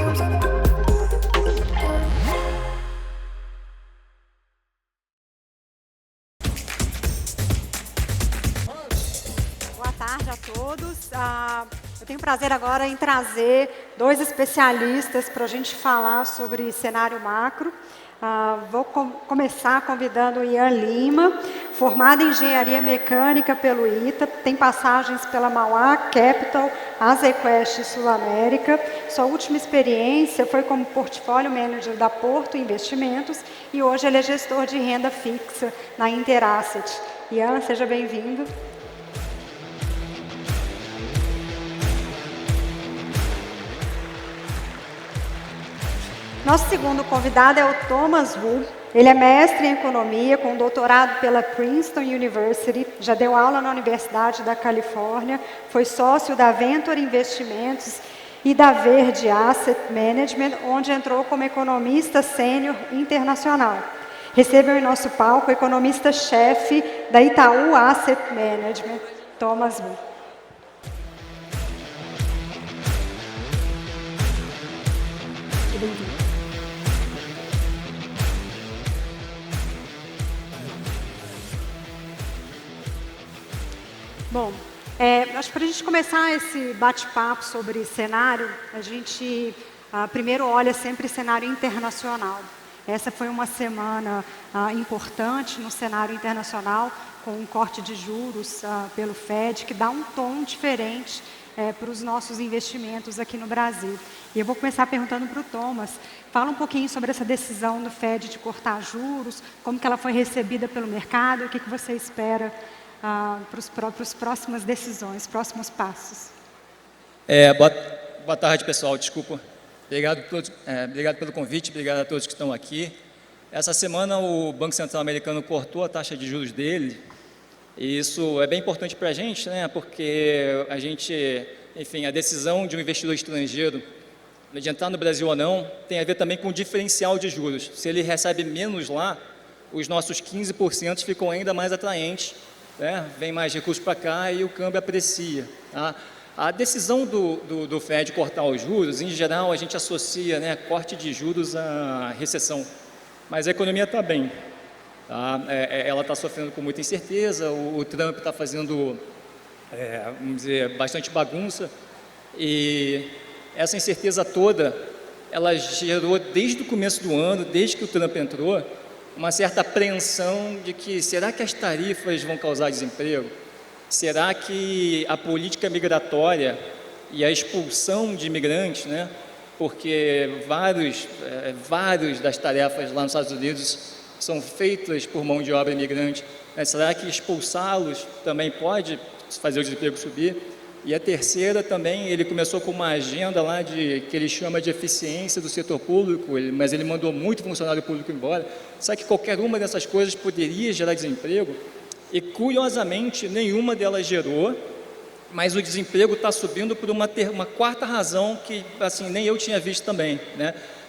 Boa tarde a todos. Eu tenho prazer agora em trazer dois especialistas para a gente falar sobre cenário macro. Vou começar convidando o Ian Lima, formado em Engenharia Mecânica pelo ITA, tem passagens pela Mauá, Capital, Azequest e Sul América. Sua última experiência foi como Portfólio Manager da Porto Investimentos e hoje ele é gestor de renda fixa na Interasset. Ian, seja bem-vindo. Nosso segundo convidado é o Thomas Wu. Ele é mestre em economia, com doutorado pela Princeton University, já deu aula na Universidade da Califórnia, foi sócio da Venture Investimentos e da Verde Asset Management, onde entrou como economista sênior internacional. Recebeu em nosso palco o economista-chefe da Itaú Asset Management, Thomas Wu. Bem-vindo. Bom, acho que para a gente começar esse bate-papo sobre cenário, a gente primeiro olha sempre cenário internacional. Essa foi uma semana importante no cenário internacional, com um corte de juros pelo FED, que dá um tom diferente para os nossos investimentos aqui no Brasil. E eu vou começar perguntando para o Thomas. Fala um pouquinho sobre essa decisão do FED de cortar juros, como que ela foi recebida pelo mercado, o que você espera para as próximas decisões, próximos passos. Boa tarde, pessoal. Desculpa. Obrigado pelo convite, obrigado a todos que estão aqui. Essa semana o Banco Central americano cortou a taxa de juros dele, e isso é bem importante para a gente, né? Porque a decisão de um investidor estrangeiro de entrar no Brasil ou não tem a ver também com o diferencial de juros. Se ele recebe menos lá, os nossos 15% ficam ainda mais atraentes. Vem mais recursos para cá e o câmbio aprecia. Tá? A decisão do FED cortar os juros, em geral, a gente associa corte de juros à recessão, mas a economia está bem. Tá? Ela está sofrendo com muita incerteza, o Trump está fazendo, vamos dizer, bastante bagunça, e essa incerteza toda, ela gerou desde o começo do ano, desde que o Trump entrou, uma certa apreensão de que, será que as tarifas vão causar desemprego? Será que a política migratória e a expulsão de imigrantes, porque vários das tarefas lá nos Estados Unidos são feitas por mão de obra imigrante, será que expulsá-los também pode fazer o desemprego subir? E a terceira também, ele começou com uma agenda lá que ele chama de eficiência do setor público, mas ele mandou muito funcionário público embora. Sabe que qualquer uma dessas coisas poderia gerar desemprego? E, curiosamente, nenhuma delas gerou, mas o desemprego está subindo por uma quarta razão que, assim, nem eu tinha visto também,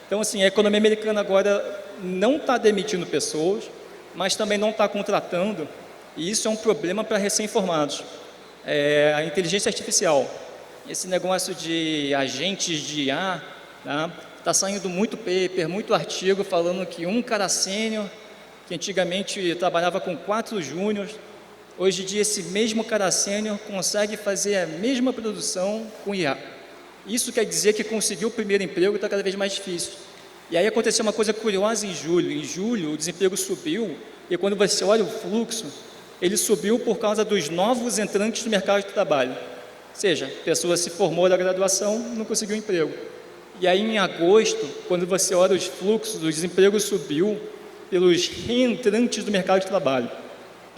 Então, assim, a economia americana agora não está demitindo pessoas, mas também não está contratando, e isso é um problema para recém-formados. A inteligência artificial, esse negócio de agentes de IA, está saindo muito paper, muito artigo falando que um cara sênior, que antigamente trabalhava com 4 júniors, hoje em dia esse mesmo cara sênior consegue fazer a mesma produção com IA. Isso quer dizer que conseguir o primeiro emprego está cada vez mais difícil. E aí aconteceu uma coisa curiosa em julho. Em julho o desemprego subiu, e quando você olha o fluxo, ele subiu por causa dos novos entrantes no mercado de trabalho. Ou seja, a pessoa se formou da graduação, não conseguiu emprego. E aí em agosto, quando você olha os fluxos, o desemprego subiu pelos reentrantes do mercado de trabalho.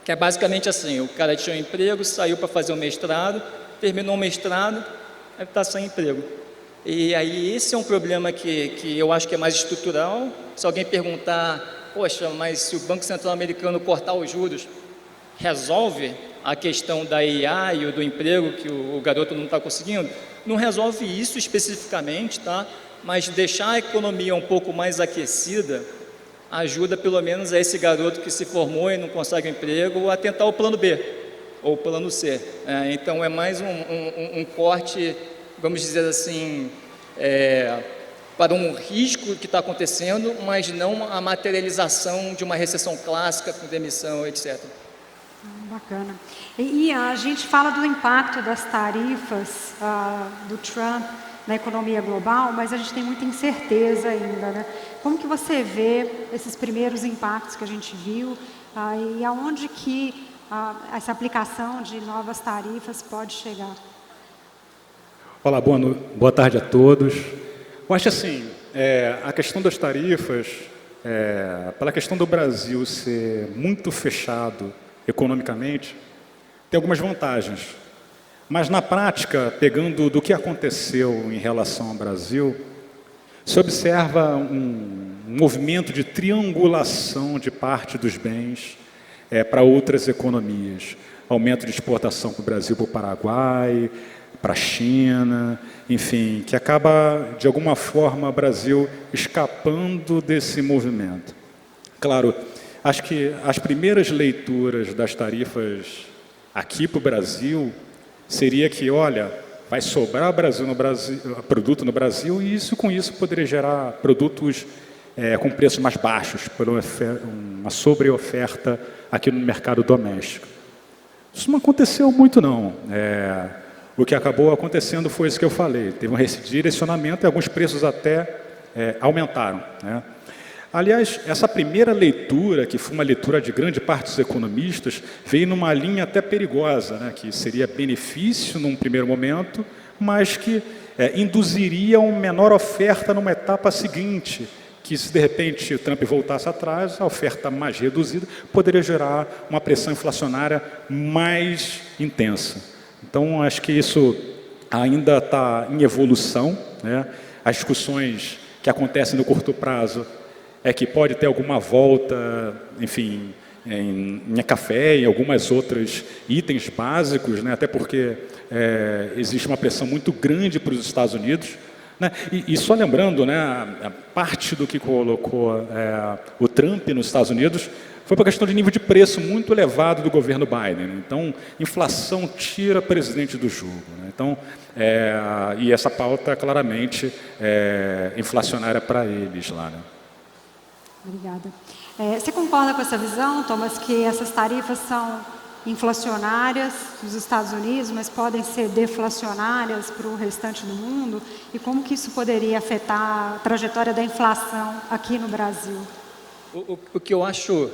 Que é basicamente assim, o cara tinha um emprego, saiu para fazer um mestrado, terminou o mestrado, está sem emprego. E aí esse é um problema que eu acho que é mais estrutural. Se alguém perguntar, poxa, mas se o Banco Central americano cortar os juros, resolve a questão da IA e do emprego que o garoto não está conseguindo? Não resolve isso especificamente, tá? Mas deixar a economia um pouco mais aquecida ajuda pelo menos a esse garoto que se formou e não consegue emprego a tentar o plano B ou o plano C. Então é mais um corte, vamos dizer assim, para um risco que está acontecendo, mas não a materialização de uma recessão clássica com demissão, etc. Bacana. E a gente fala do impacto das tarifas do Trump na economia global, mas a gente tem muita incerteza ainda, né? Como que você vê esses primeiros impactos que a gente viu e aonde que essa aplicação de novas tarifas pode chegar? Olá, boa tarde a todos. Eu acho assim, a questão das tarifas, pela questão do Brasil ser muito fechado economicamente, tem algumas vantagens. Mas na prática, pegando do que aconteceu em relação ao Brasil, se observa um movimento de triangulação de parte dos bens para outras economias. Aumento de exportação para o Brasil, para o Paraguai, para a China, enfim, que acaba, de alguma forma, o Brasil escapando desse movimento. Claro, acho que as primeiras leituras das tarifas aqui para o Brasil seria que, olha, vai sobrar produto no Brasil e com isso poderia gerar produtos com preços mais baixos, por uma sobreoferta aqui no mercado doméstico. Isso não aconteceu muito, não. O que acabou acontecendo foi isso que eu falei. Teve um redirecionamento e alguns preços até aumentaram, né? Aliás, essa primeira leitura, que foi uma leitura de grande parte dos economistas, veio numa linha até perigosa, né? Que seria benefício num primeiro momento, mas que induziria uma menor oferta numa etapa seguinte, que se de repente o Trump voltasse atrás, a oferta mais reduzida poderia gerar uma pressão inflacionária mais intensa. Então, acho que isso ainda está em evolução, né? As discussões que acontecem no curto prazo que pode ter alguma volta, enfim, em café e algumas outros itens básicos, né? Até porque existe uma pressão muito grande para os Estados Unidos, né? E só lembrando, né, a parte do que colocou o Trump nos Estados Unidos foi por questão de nível de preço muito elevado do governo Biden, né? Então, inflação tira presidente do jogo, né? Então, e essa pauta claramente inflacionária para eles lá, né? Obrigada. Você concorda com essa visão, Thomas, que essas tarifas são inflacionárias nos Estados Unidos, mas podem ser deflacionárias para o restante do mundo? E como que isso poderia afetar a trajetória da inflação aqui no Brasil? O que eu acho,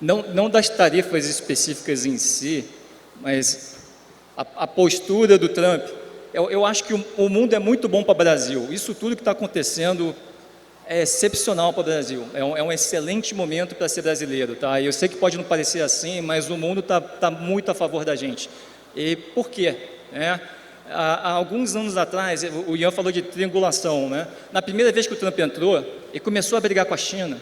não das tarifas específicas em si, mas a postura do Trump, eu acho que o mundo é muito bom para o Brasil. Isso tudo que está acontecendo é excepcional para o Brasil, é um excelente momento para ser brasileiro, tá? Eu sei que pode não parecer assim, mas o mundo está muito a favor da gente. E por quê? Há alguns anos atrás, o Ian falou de triangulação, né? Na primeira vez que o Trump entrou, ele começou a brigar com a China.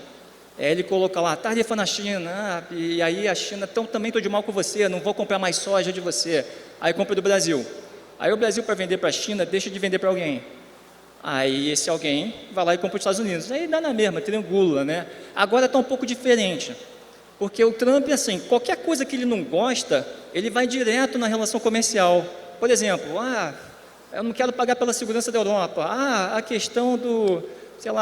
Ele coloca lá, tarifa na China, e aí a China, então também estou de mal com você, não vou comprar mais soja de você. Aí compra do Brasil. Aí o Brasil, para vender para a China, deixa de vender para alguém. Aí esse alguém vai lá e compra os Estados Unidos. Aí dá na mesma, triangula, né? Agora está um pouco diferente, porque o Trump, assim, qualquer coisa que ele não gosta, ele vai direto na relação comercial. Por exemplo, eu não quero pagar pela segurança da Europa. A questão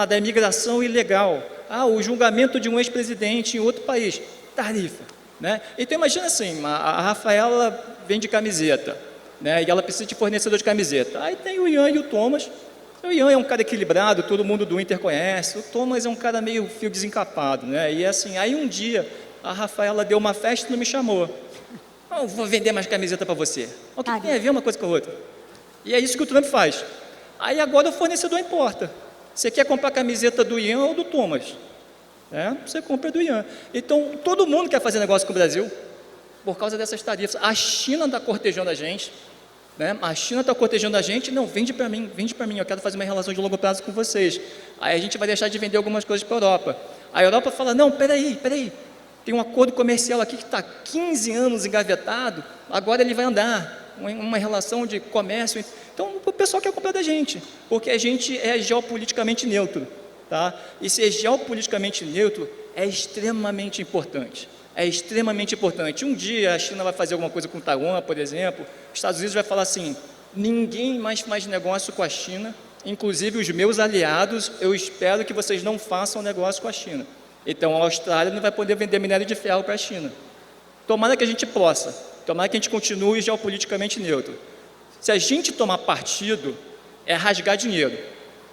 da imigração ilegal. O julgamento de um ex-presidente em outro país. Tarifa, né? Então imagina assim, a Rafaela vende camiseta, né? E ela precisa de fornecedor de camiseta. Aí tem o Ian e o Thomas. O Ian é um cara equilibrado, todo mundo do Inter conhece. O Thomas é um cara meio fio desencapado, né? E assim, aí um dia a Rafaela deu uma festa e não me chamou. Vou vender mais camiseta para você. O que tem a ver uma coisa com a outra? E é isso que o Trump faz. Aí agora o fornecedor importa. Você quer comprar camiseta do Ian ou do Thomas? Você compra do Ian. Então, todo mundo quer fazer negócio com o Brasil por causa dessas tarifas. A China está cortejando a gente. A China está cortejando a gente, não, vende para mim, eu quero fazer uma relação de longo prazo com vocês. Aí a gente vai deixar de vender algumas coisas para a Europa. A Europa fala, não, peraí, tem um acordo comercial aqui que está 15 anos engavetado, agora ele vai andar, uma relação de comércio. Então o pessoal quer comprar da gente, porque a gente é geopoliticamente neutro, tá? E ser geopoliticamente neutro é extremamente importante. É extremamente importante. Um dia a China vai fazer alguma coisa com Taiwan, por exemplo, os Estados Unidos vai falar assim, Ninguém mais faz negócio com a China, inclusive os meus aliados, eu espero que vocês não façam negócio com a China. Então, a Austrália não vai poder vender minério de ferro para a China. Tomara que a gente possa, tomara que a gente continue geopoliticamente neutro. Se a gente tomar partido, é rasgar dinheiro.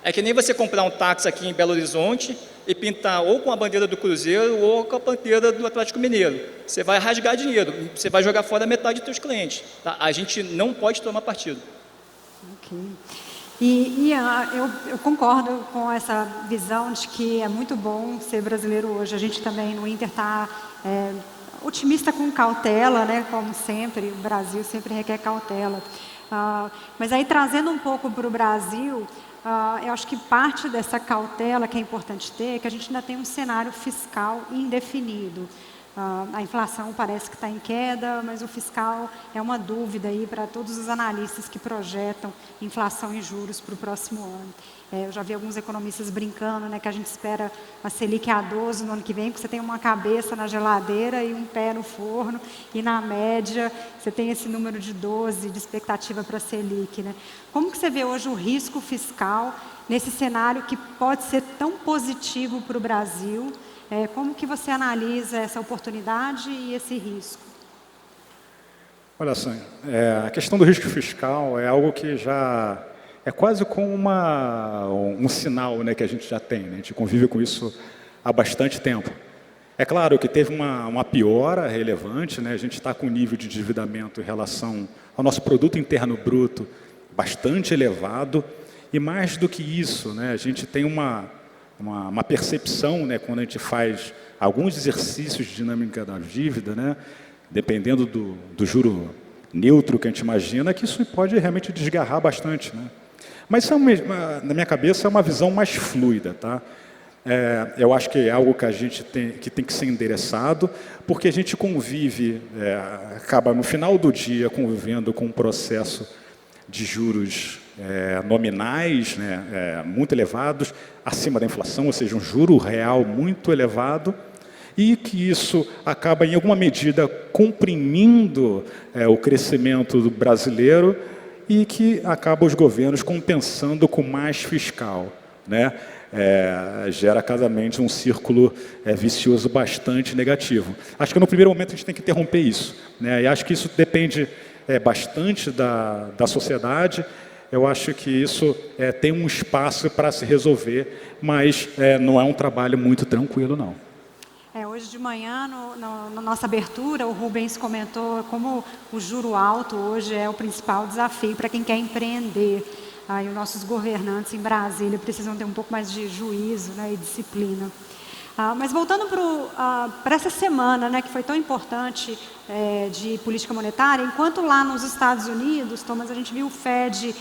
É que nem você comprar um táxi aqui em Belo Horizonte e pintar ou com a bandeira do Cruzeiro ou com a bandeira do Atlético Mineiro. Você vai rasgar dinheiro, você vai jogar fora metade dos seus clientes. Tá? A gente não pode tomar partido. Ok. Eu concordo com essa visão de que é muito bom ser brasileiro hoje. A gente também no Inter está otimista com cautela, né? Como sempre, o Brasil sempre requer cautela. Mas aí trazendo um pouco para o Brasil, eu acho que parte dessa cautela que é importante ter é que a gente ainda tem um cenário fiscal indefinido. A inflação parece que está em queda, mas o fiscal é uma dúvida aí para todos os analistas que projetam inflação e juros para o próximo ano. Eu já vi alguns economistas brincando, né, que a gente espera a Selic a 12 no ano que vem, porque você tem uma cabeça na geladeira e um pé no forno, e na média você tem esse número de 12 de expectativa para a Selic. Né? Como que você vê hoje o risco fiscal nesse cenário que pode ser tão positivo para o Brasil? Como que você analisa essa oportunidade e esse risco? Olha só, a questão do risco fiscal é algo que já é quase como um sinal, né, que a gente já tem. Né? A gente convive com isso há bastante tempo. É claro que teve uma piora relevante, né? A gente está com um nível de endividamento em relação ao nosso produto interno bruto bastante elevado, e mais do que isso, né, a gente tem uma percepção, né, quando a gente faz alguns exercícios de dinâmica da dívida, né, dependendo do juro neutro que a gente imagina, que isso pode realmente desgarrar bastante. Né? Mas isso na minha cabeça é uma visão mais fluida. Tá? Eu acho que é algo que a gente tem que ser endereçado, porque a gente convive, acaba no final do dia convivendo com um processo de juros nominais, né, muito elevados, acima da inflação, ou seja, um juro real muito elevado, e que isso acaba, em alguma medida, comprimindo o crescimento do brasileiro e que acaba os governos compensando com mais fiscal. Né? Gera casamente um círculo vicioso bastante negativo. Acho que no primeiro momento a gente tem que interromper isso. Né? E acho que isso depende bastante da sociedade. Eu acho que isso tem um espaço para se resolver, mas não é um trabalho muito tranquilo, não. Hoje de manhã, na nossa abertura, o Rubens comentou como o juro alto hoje é o principal desafio para quem quer empreender. Os nossos governantes em Brasília precisam ter um pouco mais de juízo, né, e disciplina. Mas voltando para essa semana, né, que foi tão importante de política monetária, enquanto lá nos Estados Unidos, Thomas, a gente viu o Fed,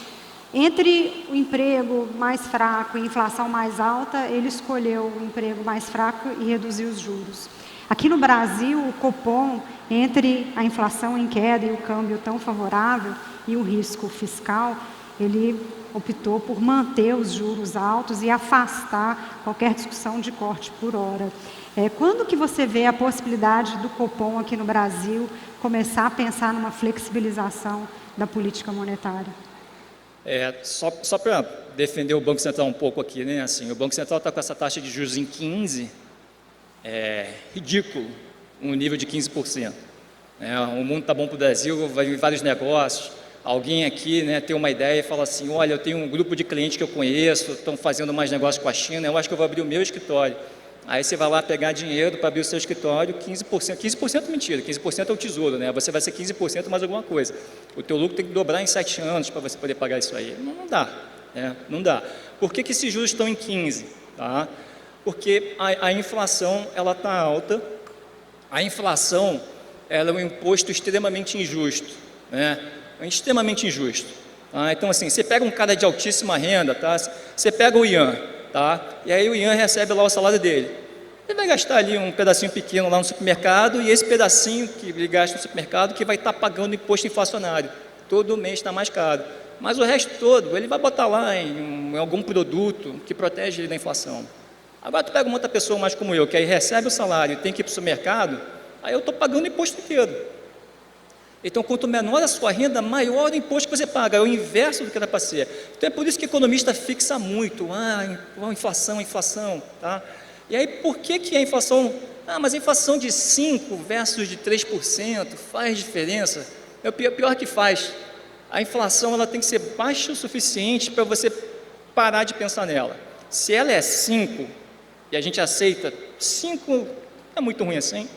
entre o emprego mais fraco e a inflação mais alta, ele escolheu o emprego mais fraco e reduziu os juros. Aqui no Brasil, o Copom, entre a inflação em queda e o câmbio tão favorável e o risco fiscal, ele optou por manter os juros altos e afastar qualquer discussão de corte por hora. Quando que você vê a possibilidade do Copom aqui no Brasil começar a pensar numa flexibilização da política monetária? Só para defender o Banco Central um pouco aqui, né? Assim, o Banco Central está com essa taxa de juros em 15%, ridículo, um nível de 15%. O mundo está bom para o Brasil, vai vir vários negócios. Alguém aqui, né, tem uma ideia e fala assim, olha, eu tenho um grupo de clientes que eu conheço, estão fazendo mais negócio com a China, eu acho que eu vou abrir o meu escritório. Aí você vai lá pegar dinheiro para abrir o seu escritório, 15%, 15% mentira, 15% é o tesouro, né? Você vai ser 15% mais alguma coisa. O teu lucro tem que dobrar em 7 anos para você poder pagar isso aí. Não dá, não dá. Por que esses juros estão em 15%? Tá? Porque a inflação está alta, a inflação ela é um imposto extremamente injusto, né? Extremamente injusto. Tá? Então, assim, você pega um cara de altíssima renda, tá? Você pega o Ian, tá? E aí o Ian recebe lá o salário dele. Ele vai gastar ali um pedacinho pequeno lá no supermercado, e esse pedacinho que ele gasta no supermercado que vai estar pagando imposto inflacionário. Todo mês está mais caro. Mas o resto todo, ele vai botar lá em algum produto que protege ele da inflação. Agora tu pega uma outra pessoa mais como eu, que aí recebe o salário e tem que ir para o supermercado, aí eu estou pagando o imposto inteiro. Então, quanto menor a sua renda, maior o imposto que você paga, é o inverso do que era para ser. Então, é por isso que o economista fixa muito, inflação, tá? E aí, por que a inflação, mas a inflação de 5% versus de 3% faz diferença? É o pior que faz. A inflação ela tem que ser baixa o suficiente para você parar de pensar nela. Se ela é 5% e a gente aceita 5%, é muito ruim assim.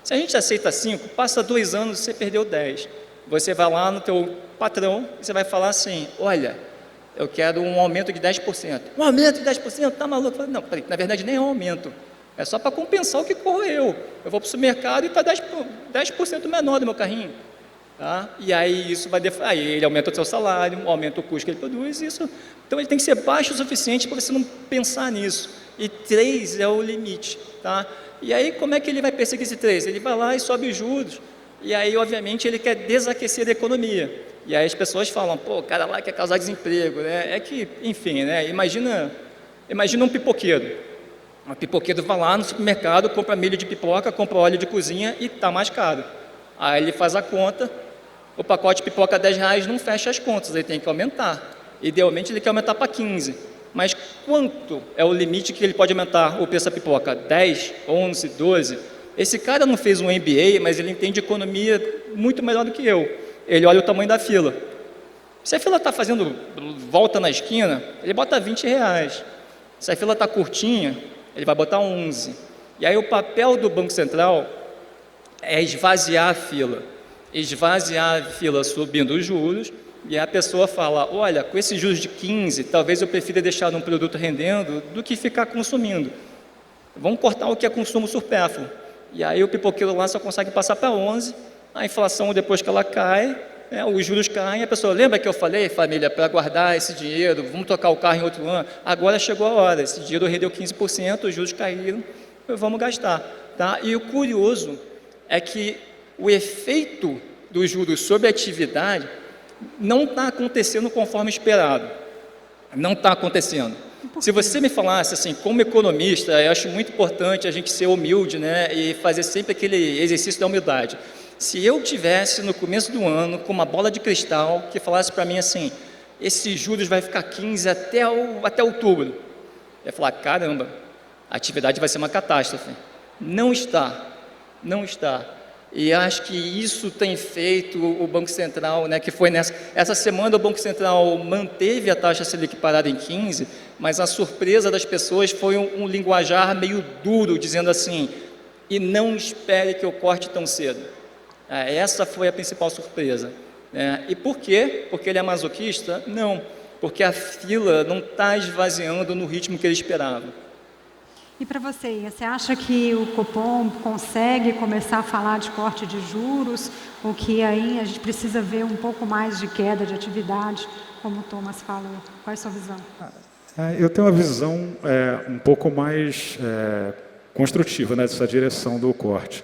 Se a gente aceita 5%, passa 2 anos, você perdeu 10%. Você vai lá no teu patrão e você vai falar assim, olha, eu quero um aumento de 10%. Um aumento de 10%? Tá maluco? Não, peraí, na verdade nem é um aumento. É só para compensar o que correu. Eu vou para o supermercado e está 10% menor do meu carrinho. Tá? E aí isso vai aí ele aumenta o seu salário, aumenta o custo que ele produz, isso. Então ele tem que ser baixo o suficiente para você não pensar nisso. E 3 é o limite. Tá? E aí, como é que ele vai perseguir esse 3? Ele vai lá e sobe os juros. E aí, obviamente, ele quer desaquecer a economia. E aí as pessoas falam, pô, o cara lá quer causar desemprego, né? É que, enfim, né? Imagina um pipoqueiro. Um pipoqueiro vai lá no supermercado, compra milho de pipoca, compra óleo de cozinha e está mais caro. Aí ele faz a conta, o pacote de pipoca R$10 não fecha as contas, ele tem que aumentar. Idealmente, ele quer aumentar para 15. Mas quanto é o limite que ele pode aumentar o preço da pipoca? 10, 11, 12? Esse cara não fez um MBA, mas ele entende economia muito melhor do que eu. Ele olha o tamanho da fila. Se a fila está fazendo volta na esquina, ele bota R$20. Se a fila está curtinha, ele vai botar 11. E aí o papel do Banco Central é esvaziar a fila. Esvaziar a fila subindo os juros. E a pessoa fala, olha, com esses juros de 15, talvez eu prefira deixar um produto rendendo do que ficar consumindo. Vamos cortar o que é consumo supérfluo. E aí o pipoqueiro lá só consegue passar para 11, a inflação depois que ela cai, os juros caem, a pessoa, lembra que eu falei, família, para guardar esse dinheiro, vamos tocar o carro em outro ano, agora chegou a hora, esse dinheiro rendeu 15%, os juros caíram, vamos gastar. Tá? E o curioso é que o efeito dos juros sobre a atividade não está acontecendo conforme esperado. Não está acontecendo. Se você me falasse assim, como economista, eu acho muito importante a gente ser humilde, né, e fazer sempre aquele exercício da humildade. Se eu tivesse no começo do ano com uma bola de cristal que falasse para mim assim, esses juros vai ficar 15 até outubro, eu ia falar, caramba, a atividade vai ser uma catástrofe. Não está. E acho que isso tem feito o Banco Central, né, que foi essa semana o Banco Central manteve a taxa Selic parada em 15, mas a surpresa das pessoas foi um linguajar meio duro, dizendo assim, e não espere que eu corte tão cedo. Essa foi a principal surpresa. E por quê? Porque ele é masoquista? Não, porque a fila não está esvaziando no ritmo que ele esperava. E para você acha que o Copom consegue começar a falar de corte de juros, ou que aí a gente precisa ver um pouco mais de queda de atividade, como o Thomas falou? Qual é a sua visão? Eu tenho uma visão um pouco mais construtiva, né, dessa direção do corte.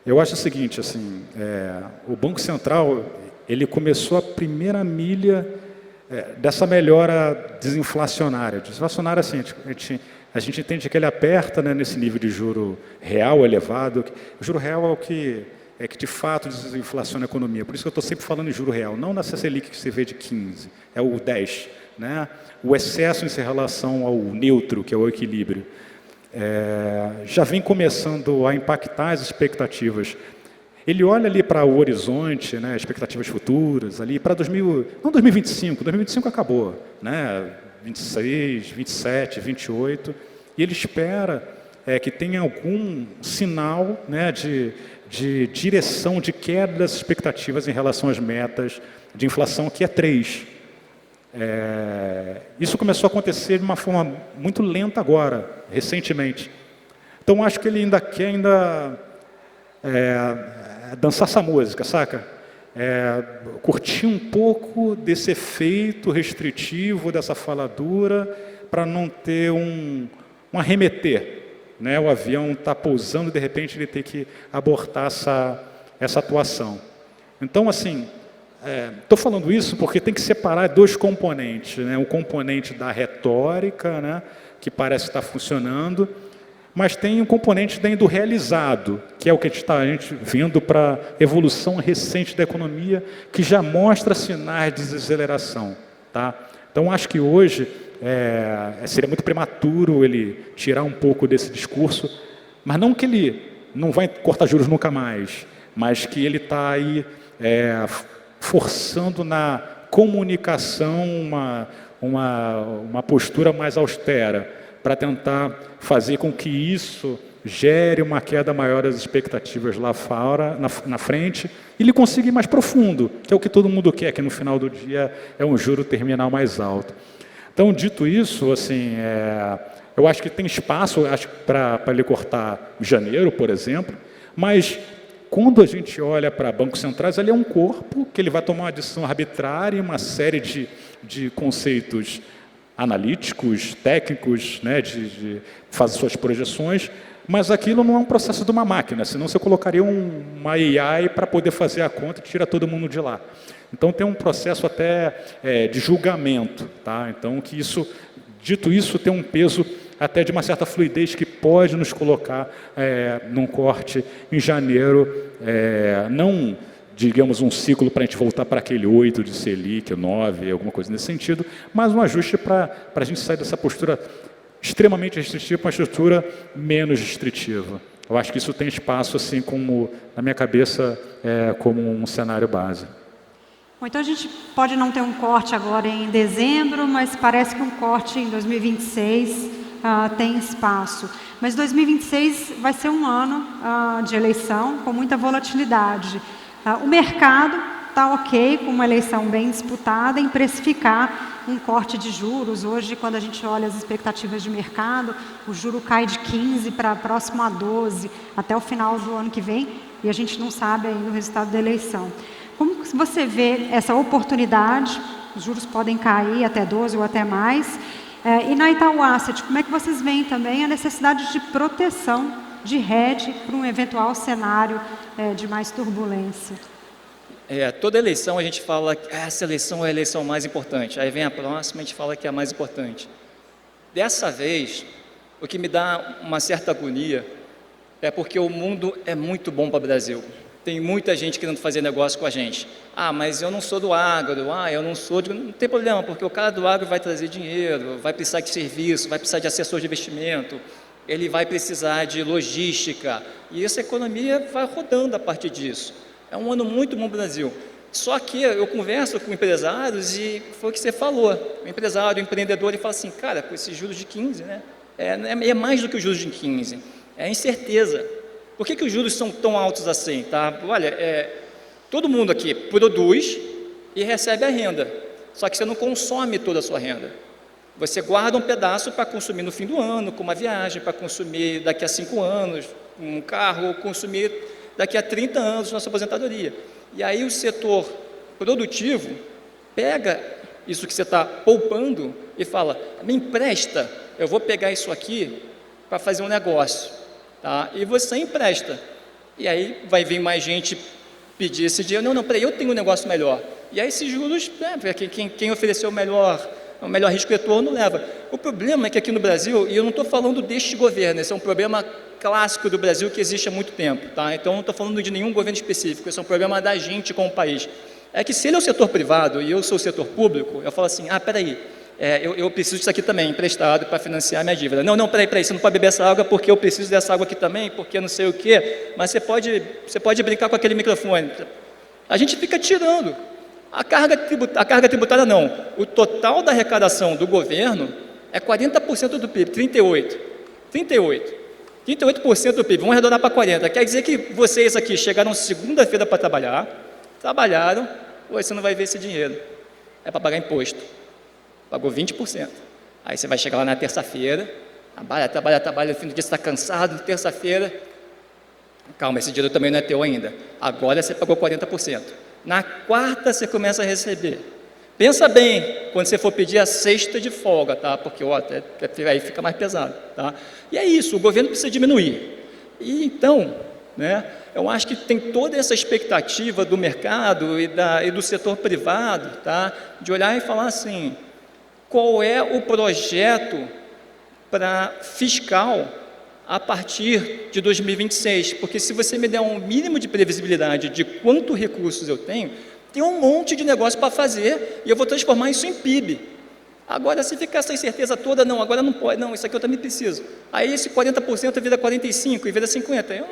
Eu acho o seguinte, assim, o Banco Central ele começou a primeira milha dessa melhora desinflacionária. Desinflacionária, assim, a gente entende que ele aperta, né, nesse nível de juro real elevado. O juro real é o que de fato desinflaciona a economia. Por isso que eu estou sempre falando em juro real, não na Selic que você vê de 15, é o 10. Né? O excesso em relação ao neutro, que é o equilíbrio, já vem começando a impactar as expectativas. Ele olha ali para o horizonte, né, expectativas futuras, ali para 2025 acabou, né? 26, 27, 28, e ele espera que tenha algum sinal, né, de direção, de queda das expectativas em relação às metas de inflação, que é 3. Isso começou a acontecer de uma forma muito lenta agora, recentemente. Então, acho que ele ainda quer dançar essa música, saca? Curtir um pouco desse efeito restritivo, dessa fala dura, para não ter um arremeter. Né? O avião está pousando e, de repente, ele tem que abortar essa atuação. Então, assim, estou falando isso porque tem que separar 2 componentes. Né? O componente da retórica, né, que parece estar funcionando, mas tem um componente do realizado, que é o que a gente vendo para a evolução recente da economia, que já mostra sinais de desaceleração. Tá? Então, acho que hoje seria muito prematuro ele tirar um pouco desse discurso, mas não que ele não vai cortar juros nunca mais, mas que ele está aí forçando na comunicação uma postura mais austera, para tentar fazer com que isso gere uma queda maior das expectativas lá fora, na frente, e ele consiga ir mais profundo, que é o que todo mundo quer, que no final do dia é um juro terminal mais alto. Então, dito isso, assim, eu acho que tem espaço para ele cortar em janeiro, por exemplo, mas quando a gente olha para bancos centrais, ele é um corpo que ele vai tomar uma decisão arbitrária, uma série de conceitos analíticos, técnicos, né, de fazer suas projeções, mas aquilo não é um processo de uma máquina, senão você colocaria uma AI para poder fazer a conta e tira todo mundo de lá. Então tem um processo até de julgamento, tá? Então que isso, dito isso, tem um peso até de uma certa fluidez que pode nos colocar num corte em janeiro, não digamos um ciclo para a gente voltar para aquele 8 de Selic, 9, alguma coisa nesse sentido, mas um ajuste para a gente sair dessa postura extremamente restritiva para uma estrutura menos restritiva. Eu acho que isso tem espaço, assim, como, na minha cabeça, como um cenário base. Bom, então a gente pode não ter um corte agora em dezembro, mas parece que um corte em 2026 tem espaço. Mas 2026 vai ser um ano de eleição com muita volatilidade. O mercado está ok, com uma eleição bem disputada, em precificar um corte de juros. Hoje, quando a gente olha as expectativas de mercado, o juro cai de 15 para próximo a 12 até o final do ano que vem, e a gente não sabe ainda o resultado da eleição. Como você vê essa oportunidade? Os juros podem cair até 12 ou até mais. E na Itaú Asset, como é que vocês veem também a necessidade de proteção de hedge para um eventual cenário de mais turbulência? Toda eleição a gente fala que essa eleição é a eleição mais importante. Aí vem a próxima, a gente fala que é a mais importante. Dessa vez, o que me dá uma certa agonia é porque o mundo é muito bom para o Brasil. Tem muita gente querendo fazer negócio com a gente. Mas eu não sou do agro, eu não sou de... Não tem problema, porque o cara do agro vai trazer dinheiro, vai precisar de serviço, vai precisar de assessor de investimento, ele vai precisar de logística, e essa economia vai rodando a partir disso. É um ano muito bom para o Brasil. Só que eu converso com empresários e foi o que você falou. O empresário, o empreendedor, ele fala assim, cara, com esses juros de 15, né? É mais do que os juros de 15, é incerteza. Por que os juros são tão altos assim? Tá? Olha, todo mundo aqui produz e recebe a renda, só que você não consome toda a sua renda. Você guarda um pedaço para consumir no fim do ano, com uma viagem, para consumir daqui a 5 anos, um carro, ou consumir daqui a 30 anos na sua aposentadoria. E aí o setor produtivo pega isso que você está poupando e fala, me empresta, eu vou pegar isso aqui para fazer um negócio. Tá? E você empresta. E aí vai vir mais gente pedir esse dinheiro. Não, peraí, eu tenho um negócio melhor. E aí esses juros, quem ofereceu o melhor risco retorno leva. O problema é que aqui no Brasil, e eu não estou falando deste governo, esse é um problema clássico do Brasil que existe há muito tempo, tá? Então não estou falando de nenhum governo específico, esse é um problema da gente como país. É que se ele é o setor privado e eu sou o setor público, eu falo assim, peraí, eu preciso disso aqui também, emprestado para financiar a minha dívida. Não, peraí, você não pode beber essa água porque eu preciso dessa água aqui também, porque não sei o quê, mas você pode brincar com aquele microfone. A gente fica tirando. A carga tributária não. O total da arrecadação do governo é 40% do PIB, 38% do PIB, vamos arredondar para 40%. Quer dizer que vocês aqui chegaram segunda-feira para trabalhar, trabalharam, hoje você não vai ver esse dinheiro. É para pagar imposto. Pagou 20%. Aí você vai chegar lá na terça-feira, trabalha, no fim do dia você está cansado, terça-feira, calma, esse dinheiro também não é teu ainda. Agora você pagou 40%. Na quarta você começa a receber. Pensa bem, quando você for pedir a sexta de folga, tá? Porque aí fica mais pesado, tá? E é isso, o governo precisa diminuir. E então, né, eu acho que tem toda essa expectativa do mercado e do setor privado, tá? De olhar e falar assim, qual é o projeto fiscal a partir de 2026, porque se você me der um mínimo de previsibilidade de quanto recursos eu tenho, tem um monte de negócio para fazer e eu vou transformar isso em PIB. Agora, se ficar sem certeza toda, não, agora não pode, não, isso aqui eu também preciso. Aí esse 40% vira 45% e vira 50%.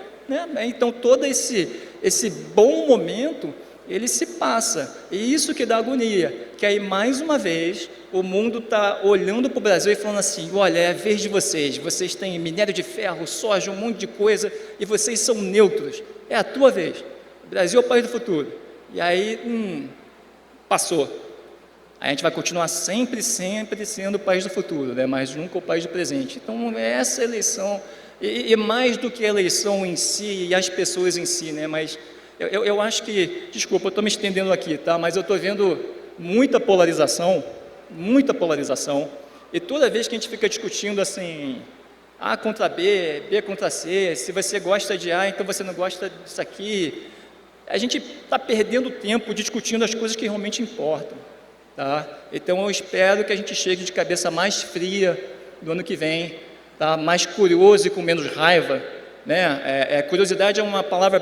Então, todo esse bom momento, ele se passa. E isso que dá agonia, que aí, mais uma vez, o mundo está olhando para o Brasil e falando assim, olha, é a vez de vocês têm minério de ferro, soja, um monte de coisa, e vocês são neutros. É a tua vez. O Brasil é o país do futuro. E aí, passou. A gente vai continuar sempre sendo o país do futuro, né? Mas nunca o país do presente. Então, essa eleição, e mais do que a eleição em si e as pessoas em si, né? Mas eu acho que, desculpa, eu estou me estendendo aqui, tá? Mas eu estou vendo muita polarização, e toda vez que a gente fica discutindo assim, A contra B, B contra C, se você gosta de A, então você não gosta disso aqui, a gente está perdendo tempo discutindo as coisas que realmente importam. Tá? Então eu espero que a gente chegue de cabeça mais fria do ano que vem, tá? Mais curioso e com menos raiva, né? Curiosidade é uma palavra,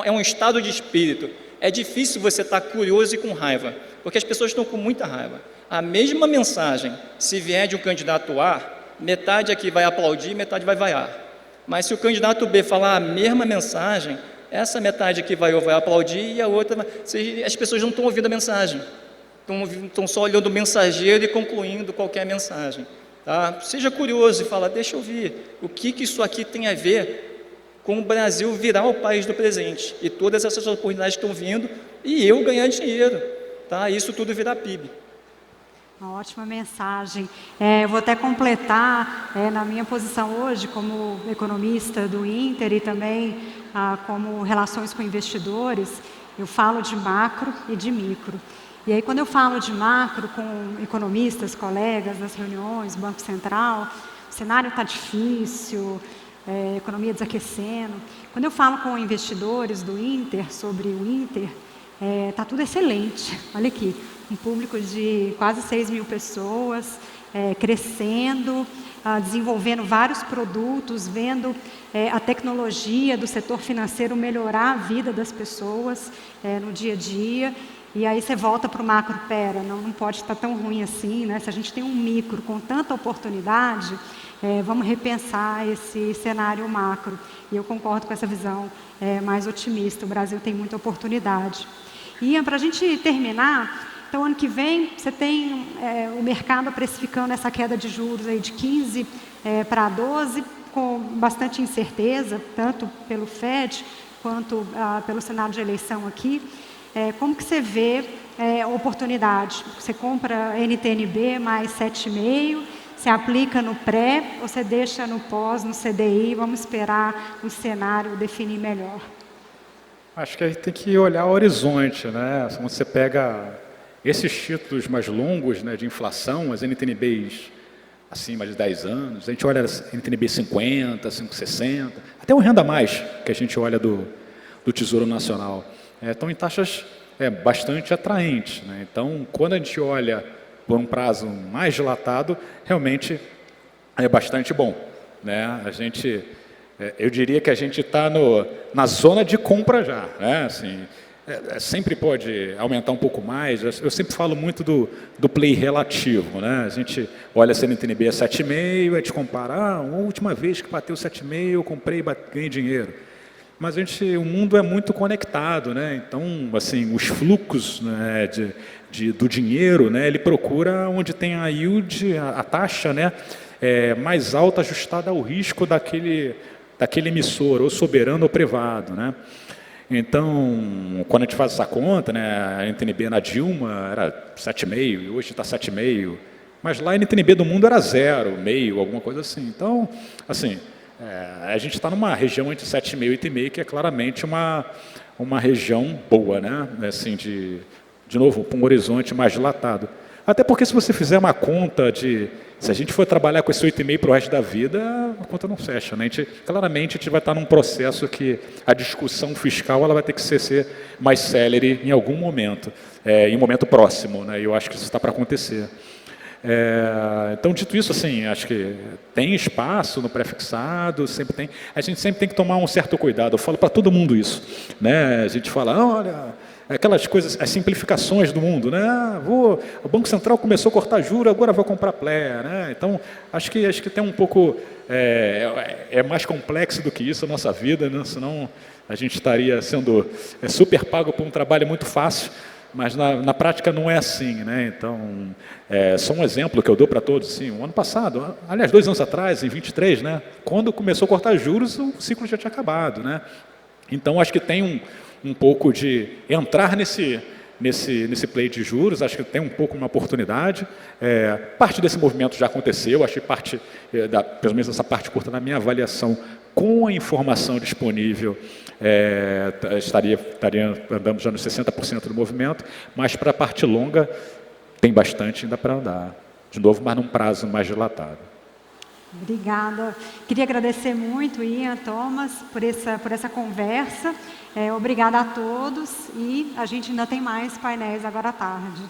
é um estado de espírito. É difícil você estar curioso e com raiva, porque as pessoas estão com muita raiva. A mesma mensagem, se vier de um candidato A, metade aqui vai aplaudir, metade vai vaiar. Mas se o candidato B falar a mesma mensagem, essa metade aqui vai aplaudir e a outra, as pessoas não estão ouvindo a mensagem. Estão só olhando o mensageiro e concluindo qualquer mensagem. Tá? Seja curioso e fala, deixa eu ver, o que isso aqui tem a ver com o Brasil virar o país do presente, e todas essas oportunidades estão vindo, e eu ganhar dinheiro, tá? Isso tudo virar PIB. Uma ótima mensagem. Eu vou até completar, na minha posição hoje, como economista do Inter e também como relações com investidores, eu falo de macro e de micro. E aí, quando eu falo de macro com economistas, colegas nas reuniões, Banco Central, o cenário está difícil, economia desaquecendo. Quando eu falo com investidores do Inter, sobre o Inter, está tudo excelente. Olha aqui, um público de quase 6 mil pessoas, crescendo, desenvolvendo vários produtos, vendo a tecnologia do setor financeiro melhorar a vida das pessoas no dia a dia. E aí você volta para o macro, não pode estar tão ruim assim, né? Se a gente tem um micro com tanta oportunidade, vamos repensar esse cenário macro. E eu concordo com essa visão mais otimista. O Brasil tem muita oportunidade. E para a gente terminar, então ano que vem você tem o mercado precificando essa queda de juros aí de 15 para 12, com bastante incerteza, tanto pelo FED quanto pelo cenário de eleição aqui. Como que você vê a oportunidade? Você compra NTNB mais 7,5, você aplica no pré ou você deixa no pós, no CDI, vamos esperar o cenário definir melhor? Acho que a gente tem que olhar o horizonte, né? Quando você pega esses títulos mais longos, né, de inflação, as NTNBs acima de 10 anos, a gente olha as NTNB 50, 5,60, até um renda mais que a gente olha do Tesouro Nacional. Estão em taxas bastante atraentes, né? Então, quando a gente olha por um prazo mais dilatado, realmente é bastante bom, né? Eu diria que a gente está na zona de compra já, né? Assim, sempre pode aumentar um pouco mais. Eu sempre falo muito do play relativo, né? A gente olha a CNTNB a 7,5, a gente compara, a última vez que bateu 7,5 eu comprei e ganhei dinheiro. Mas o mundo é muito conectado, né? Então, assim, os fluxos, né, do dinheiro, né, ele procura onde tem a yield, a taxa, né, mais alta ajustada ao risco daquele emissor, ou soberano ou privado, né? Então, quando a gente faz essa conta, né, a NTNB na Dilma era 7,5 e hoje está 7,5, mas lá a NTNB do mundo era 0,5, alguma coisa assim. Então, assim, a gente está numa região entre 7,5 e 8,5, que é claramente uma região boa, né? Assim, de novo, para um horizonte mais dilatado. Até porque se você fizer uma conta se a gente for trabalhar com esse 8,5 para o resto da vida, a conta não fecha, né? Claramente a gente vai estar num processo que a discussão fiscal ela vai ter que ser mais célere em algum momento, em um momento próximo, né? E eu acho que isso está para acontecer. Então, dito isso, assim, acho que tem espaço no pré-fixado, sempre tem. A gente sempre tem que tomar um certo cuidado. Eu falo para todo mundo isso, né? A gente fala, olha, aquelas coisas, as simplificações do mundo, né? O Banco Central começou a cortar juros, agora vai comprar Plea, né? Então, acho que tem um pouco, é mais complexo do que isso a nossa vida, né? Senão a gente estaria sendo super pago por um trabalho muito fácil, mas na prática não é assim, né? Então, só um exemplo que eu dou para todos, assim, o ano passado, aliás, 2 anos atrás, em 23, né? Quando começou a cortar juros, o ciclo já tinha acabado, né? Então, acho que tem um pouco de entrar nesse play de juros, acho que tem um pouco uma oportunidade. Parte desse movimento já aconteceu, acho que pelo menos essa parte curta na minha avaliação, com a informação disponível, andamos já nos 60% do movimento, mas para a parte longa tem bastante ainda para andar. De novo, mas num prazo mais dilatado. Obrigada. Queria agradecer muito, Ian, Thomas, por essa conversa. Obrigada a todos e a gente ainda tem mais painéis agora à tarde.